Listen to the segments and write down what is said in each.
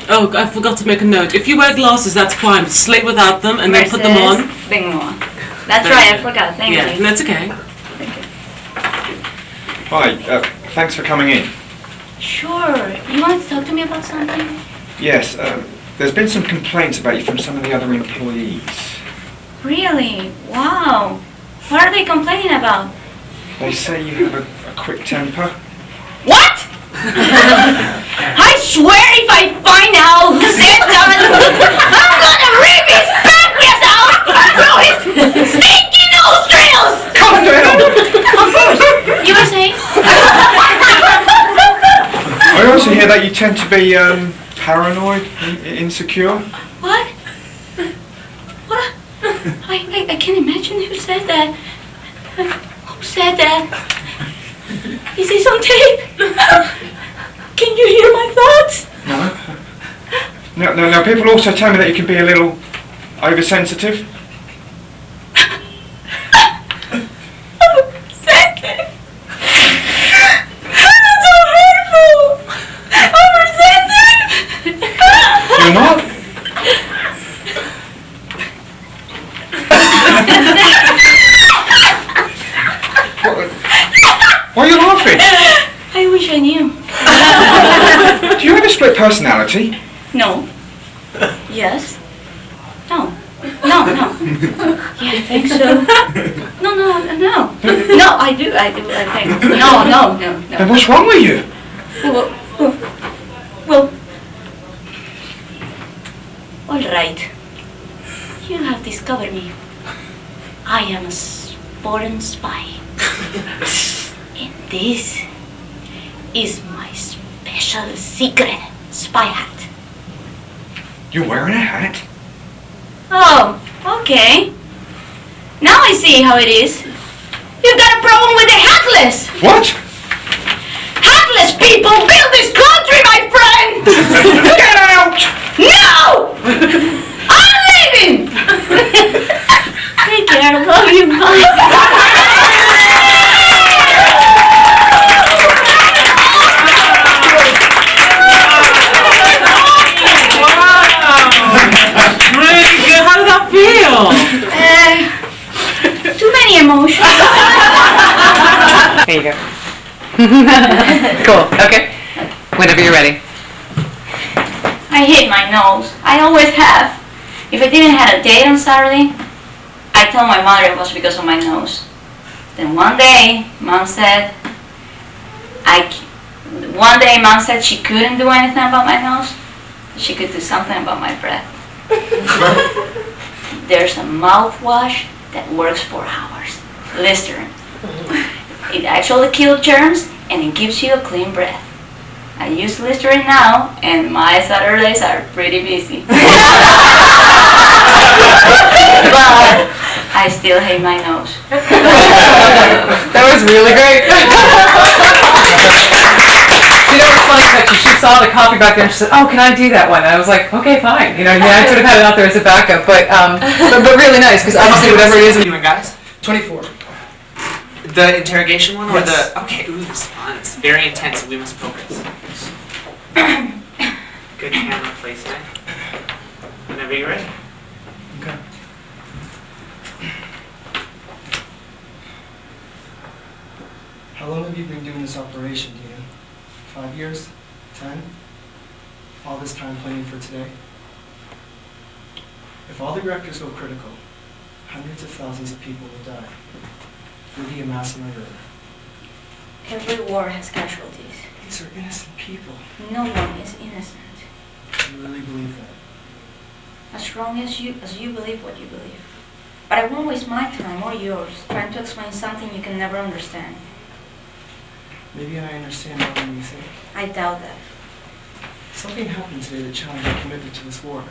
Oh, I forgot to make a note. If you wear glasses, that's fine. But slate without them and then put them on. Benmoha. That's right, I forgot. Thank you. Yeah, that's okay. Thank you. Hi, thanks for coming in. Sure. You wanted to talk to me about something? Yes, there's been some complaints about you from some of the other employees. Really? Wow. What are they complaining about? They say you have a quick temper. What? I swear if I find out who said that, I'm gonna rip his pancreas out through his stinking nostrils! Calm down! Of course. You were saying? I also hear that you tend to be paranoid, insecure. What? What? I can't imagine who said that. Who said that? Is this on tape? Can you hear my thoughts? No, people also tell me that you can be a little oversensitive. Oversensitive? That's so hurtful! Oversensitive? You're not? Why are you laughing? I wish I knew. Do you have a split personality? No. Yes. No. No. Yeah, I think so. No. No, I do, I think. No. Then what's wrong with you? Well, all right. You have discovered me. I am a foreign spy. And this is my special secret spy hat. You're wearing a hat? Oh, okay. Now I see how it is. You've got a problem with the hatless. What? Hatless people build this country, my friend! Get out! No! I'm leaving! Take care, I love you, bye. Really good. How did that feel? Too many emotions. There you go. Cool. Okay. Whenever you're ready. I hate my nose. I always have. If I didn't have a date on Saturday, I told my mother it was because of my nose. Then one day, Mom said she couldn't do anything about my nose. She could do something about my breath. There's a mouthwash that works for hours. Listerine. It actually kills germs and it gives you a clean breath. I use Listerine now and my Saturdays are pretty busy. But I still hate my nose. That was really great. You know, it's funny that she saw the copy back there and she said, "Oh, can I do that one?" And I was like, "Okay, fine." You know, yeah, I sort of had it out there as a backup, but really nice because obviously whatever it is. What are you doing, guys? 24. The interrogation one or Yes. the? Okay, ooh, this is fun. It's very intense. We must focus. Good camera placement. Whenever you're ready. Okay. How long have you been doing this operation, Dina? 5 years? 10? All this time planning for today? If all the reactors go critical, hundreds of thousands of people will die. You'll be a mass murderer. Every war has casualties. These are innocent people. No one is innocent. You really believe that? As long as you believe what you believe. But I won't waste my time or yours trying to explain something you can never understand. Maybe I understand more than you think. I doubt that. Something happened today that challenged your commitment to this war.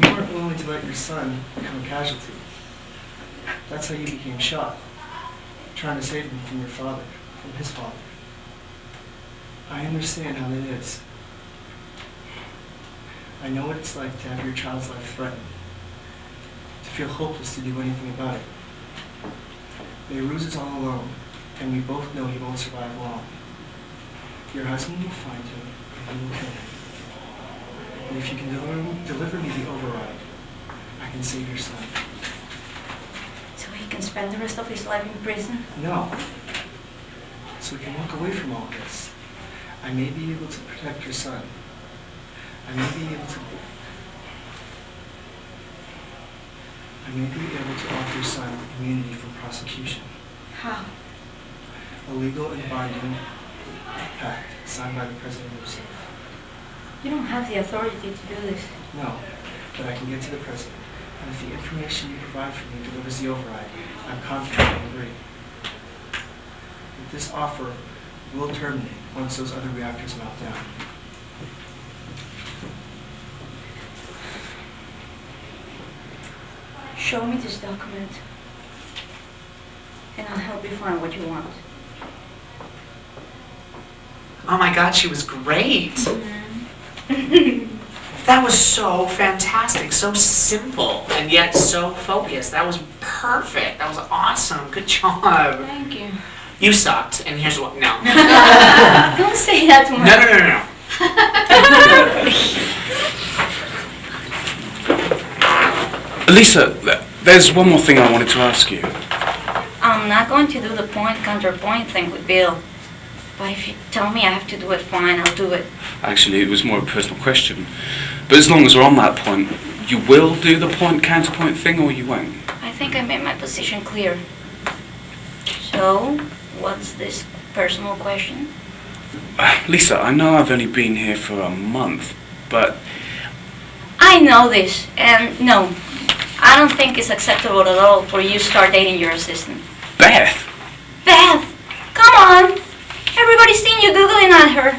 You weren't willing to let your son become a casualty. That's how you became shot, trying to save him from your father, from his father. I understand how that is. I know what it's like to have your child's life threatened, to feel hopeless to do anything about it. Beirut is all alone, and we both know he won't survive long. Your husband will find him, and he will kill him. And if you can deliver me the override, I can save your son. So he can spend the rest of his life in prison? No. So we can walk away from all this. I may be able to protect your son. I may be able to offer your son immunity from prosecution. How? A legal and binding pact signed by the president himself. You don't have the authority to do this. No, but I can get to the president. And if the information you provide for me delivers the override, I'm confident he'll agree. But this offer will terminate once those other reactors melt down. Show me this document, and I'll help you find what you want. Oh my God, she was great. That was so fantastic, so simple, and yet so focused. That was perfect. That was awesome. Good job. Thank you. You sucked, and here's what. No. Don't say that to me. No. Lisa, there's one more thing I wanted to ask you. I'm not going to do the point-counterpoint thing with Bill. But if you tell me I have to do it, fine, I'll do it. Actually, it was more a personal question. But as long as we're on that point, you will do the point-counterpoint thing or you won't? I think I made my position clear. So, what's this personal question? Lisa, I know I've only been here for a month, but... I know this, and no, I don't think it's acceptable at all for you to start dating your assistant. Beth! Beth, come on! Everybody's seen you Googling at her.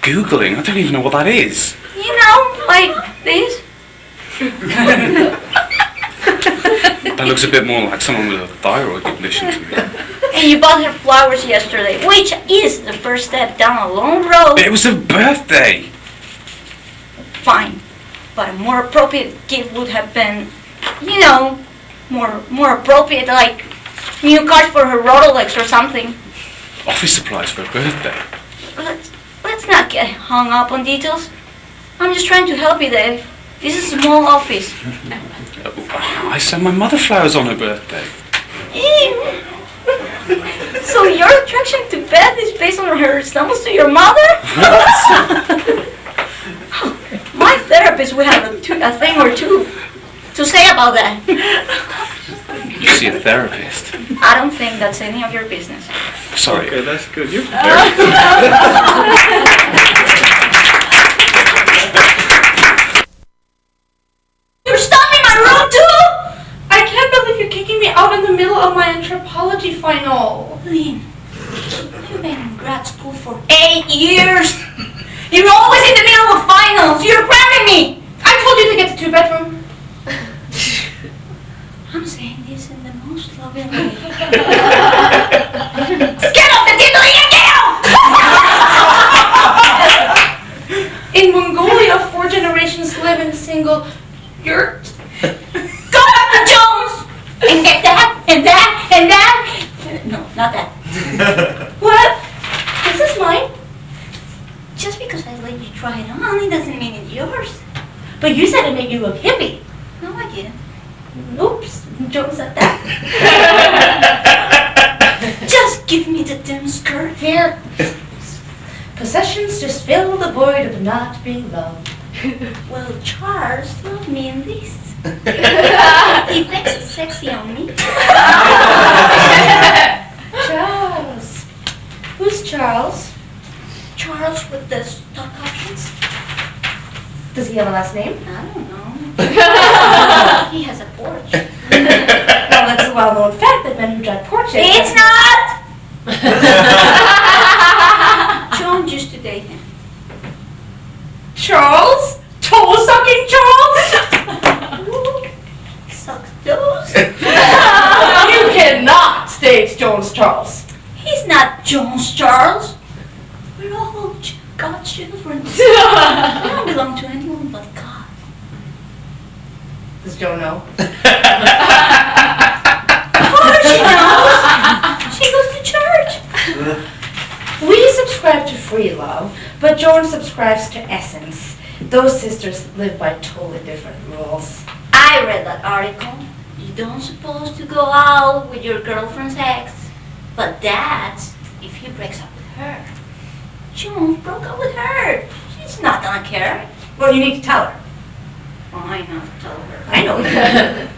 Googling? I don't even know what that is. You know, like this. That looks a bit more like someone with a thyroid condition to me. And you bought her flowers yesterday, which is the first step down a long road. It was her birthday! Fine, but a more appropriate gift would have been, you know, more appropriate, like new cards for her Rolex or something. Office supplies for her birthday. Let's not get hung up on details. I'm just trying to help you, Dave. This is a small office. I sent my mother flowers on her birthday. Ew. So your attraction to Beth is based on her resemblance to your mother? My therapist would have a thing or two to say about that. You see a therapist. I don't think that's any of your business. Sorry. Okay, that's good. You're You're stopping my room too? I can't believe you're kicking me out in the middle of my anthropology final. Lynn, you've been in grad school for 8 years. You're always in the middle of finals. You're cramming me. I told you to get the 2-bedroom. I'm saying this in the most loving way. Get off the table and get out! In Mongolia, 4 generations live in a single yurt. Go back to Jones! And get that, and that, and that. No, not that. What? This is mine. Just because I let you try it on, it doesn't mean it's yours. But you said it made you look hippie. No, I didn't. Oops, Joe said that. Just give me the dim skirt. Here. Possessions just fill the void of not being loved. Well, Charles loved me in this. He thinks it's sexy on me. Charles. Who's Charles? Charles with the stock options? Does he have a last name? I don't know. He has a Porsche. Well, that's a well-known fact that men who drive Porsches... It's not! John used to date him. Charles? Toe-sucking Charles? Sucks toes. You cannot date Jones Charles. He's not Jones Charles. We're all God's children. We don't belong to anyone but God. Does Joe know? Of course she knows. She goes to church. We subscribe to free love, but Joan subscribes to essence. Those sisters live by totally different rules. I read that article. You don't supposed to go out with your girlfriend's ex. But Dad's, if he breaks up with her, she almost broke up with her. She's not gonna care. Well, you need to tell her. Why not tell her? I know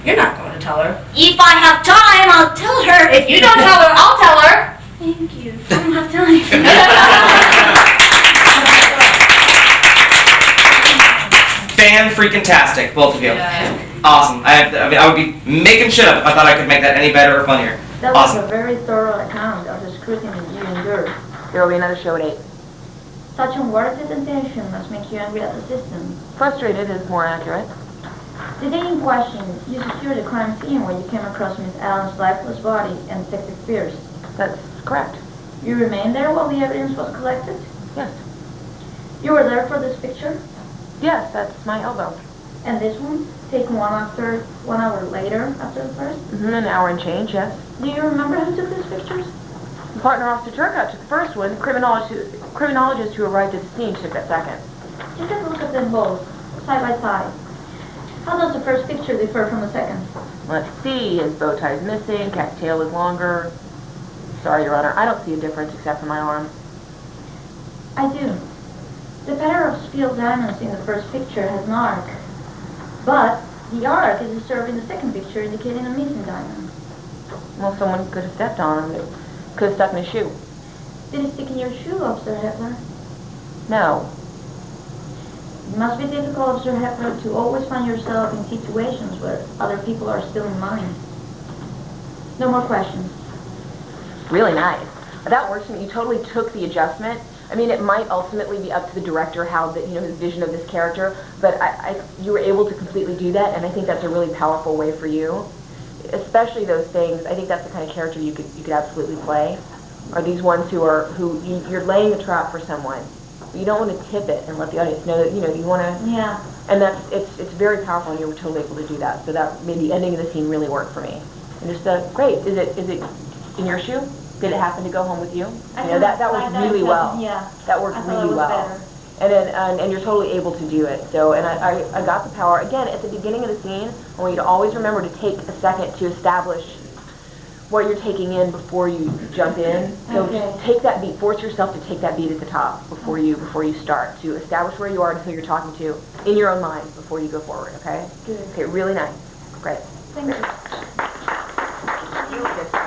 you're not going to tell her. If I have time, I'll tell her. If you don't tell her, I'll tell her. Thank you. I don't have time. Fan-freaking-tastic, both of you. Awesome. I would be making shit up if I thought I could make that any better or funnier. That Awesome. was a very thorough account of the scrutiny you endured. There will be another show at 8. Such unwarranted attention must make you angry at the system. Frustrated is more accurate. The day in question, you secured the crime scene where you came across Miss Allen's lifeless body and Detective Pierce. That's correct. You remained there while the evidence was collected? Yes. You were there for this picture? Yes, that's my elbow. And this one? Taken 1 hour later after the first? An hour and change, yes. Do you remember who took these pictures? Partner Officer Turcotte took the first one. Criminologist who arrived at the scene took that second. You can look at them both, side by side. How does the first picture differ from the second? Let's see, his bow tie is missing, cat's tail is longer. Sorry, Your Honor, I don't see a difference except for my arm. I do. The pair of spilled diamonds in the first picture has an arc. But the arc is disturbed in the second picture, indicating a missing diamond. Well, someone could have stepped on him. It could have stuck in his shoe. Did it stick in your shoe, Officer Hepler? No. It must be difficult, Officer Hepler, to always find yourself in situations where other people are stealing money. No more questions. Really nice. That works for me. You totally took the adjustment. I mean, it might ultimately be up to the director how his vision of this character, but you were able to completely do that, and I think that's a really powerful way for you. Especially those things. I think that's the kind of character you could absolutely play. Are these ones you're laying a trap for someone. You don't want to tip it and let the audience know that you want to. Yeah. And it's very powerful, and you were totally able to do that. So that made the ending of the scene really work for me. And just great. Is it in your shoe? Did it happen to go home with you? That worked really well. Yeah. That worked really well. And then and you're totally able to do it. So and I got the power again at the beginning of the scene. I want you to always remember to take a second to establish what you're taking in before you jump in. So just take that beat. Force yourself to take that beat at the top before you start, to establish where you are and who you're talking to in your own mind before you go forward. Okay. Good. Okay. Really nice. Great. Thank you. You.